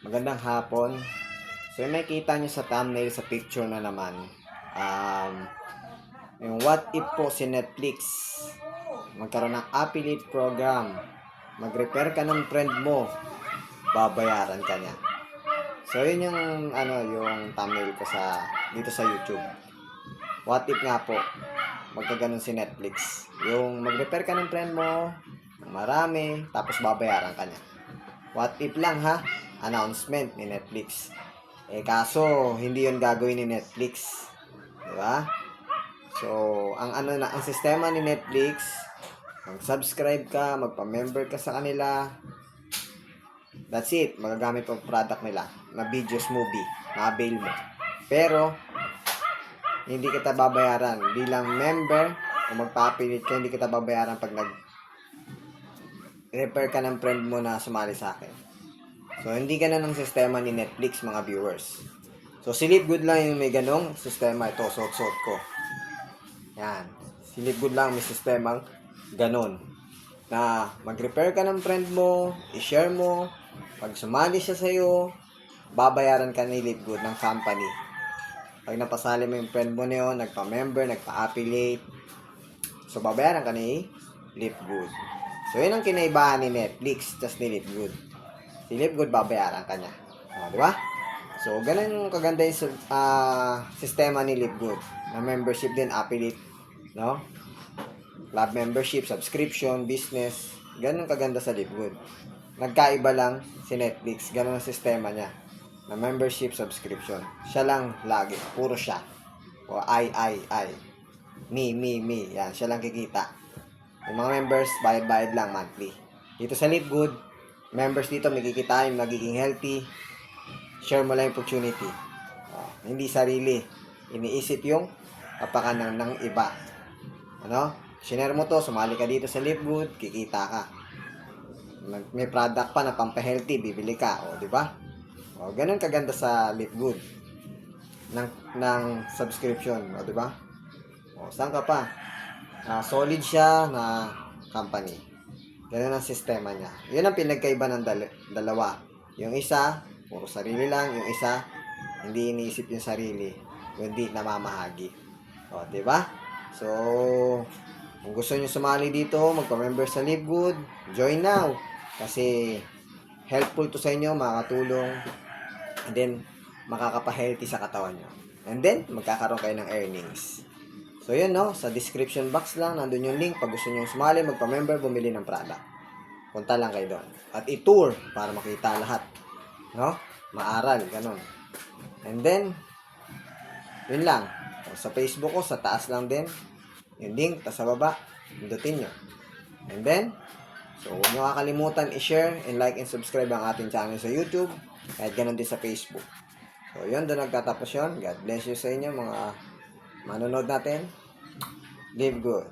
Magandang hapon. So, yung nakikita nyo sa thumbnail sa picture na naman, yung what if po si Netflix magkaroon ng affiliate program, mag-refer ka ng friend mo, babayaran ka niya. So, yun yung yung thumbnail ko dito sa YouTube. What if nga po magkaganon si Netflix, yung mag-refer ka ng friend mo marami, tapos babayaran ka niya. What if lang ha, announcement ni Netflix. Kaso hindi 'yon gagawin ni Netflix. 'Di ba? So, ang sistema ni Netflix, mag-subscribe ka, magpa-member ka sa kanila. That's it. Magagamit ang product nila na videos, movie, ma-avail mo. Pero hindi kita babayaran bilang member o magpa-affiliate ka, hindi kita babayaran pag refer ka ng friend mo na sumali sa akin. So, hindi ganun ang sistema ni Netflix, mga viewers. So, si Livegood lang yung may ganong sistema. Ito, suot-suot ko. Yan. Si Livegood lang may sistemang ganon. Na mag-refer ka ng friend mo, i-share mo, pag sumali siya sa'yo, babayaran ka ni Livegood ng company. Pag napasali mo yung friend mo na yun, nagpa-member, nagpa-affiliate, so babayaran ka ni Livegood. So, yun ang kinaibahan ni Netflix, just ni Livegood. Si Livegood, babayaran ka niya. Di ba? So, ganun yung kaganda yung sistema ni Livegood. Na membership din, affiliate, no? Club membership, subscription, business. Ganun kaganda sa Livegood. Nagkaiba lang si Netflix. Ganun ang sistema niya. Na membership, subscription. Siya lang lagi. Puro siya. O I. Me. Yan, siya lang kikita. Yung mga members, bayad-bayad lang monthly. Dito sa Livegood, members dito may kikitain, magiging healthy. Share mo lang yung opportunity. Hindi sarili. Iniisip yung kapakanan ng iba. Share mo to, sumali ka dito sa Livegood, kikita ka. May product pa na pampa-healthy, bibili ka. Di ba? Ganun kaganda sa Livegood. Ng subscription. Di ba? Saan ka pa? Solid siya na company. Ganun ang sistema niya. Yun ang pinagkaiba ng dalawa. Yung isa, puro sarili lang. Yung isa, hindi iniisip yung sarili, kundi namamahagi. Di ba? So, kung gusto niyo sumali dito, magpa-member sa Livegood, join now. Kasi, helpful to sa inyo, makakatulong. And then, makakapa-healthy sa katawan nyo. And then, magkakaroon kayo ng earnings. So, yun, sa description box lang, nandun yung link. Pag gusto nyo sumali, magpa-member, bumili ng product. Punta lang kayo doon. At i-tour para makita lahat. Maaral, ganun. And then, yun lang. Sa Facebook ko, sa taas lang din. Yung link, tas sa baba, pindutin nyo. And then, so huwag nyo kakalimutan i-share and like and subscribe ang ating channel sa YouTube. Kahit ganun din sa Facebook. So, yun, doon nagtatapos yun. God bless you sa inyo, mga manonood natin. Live good.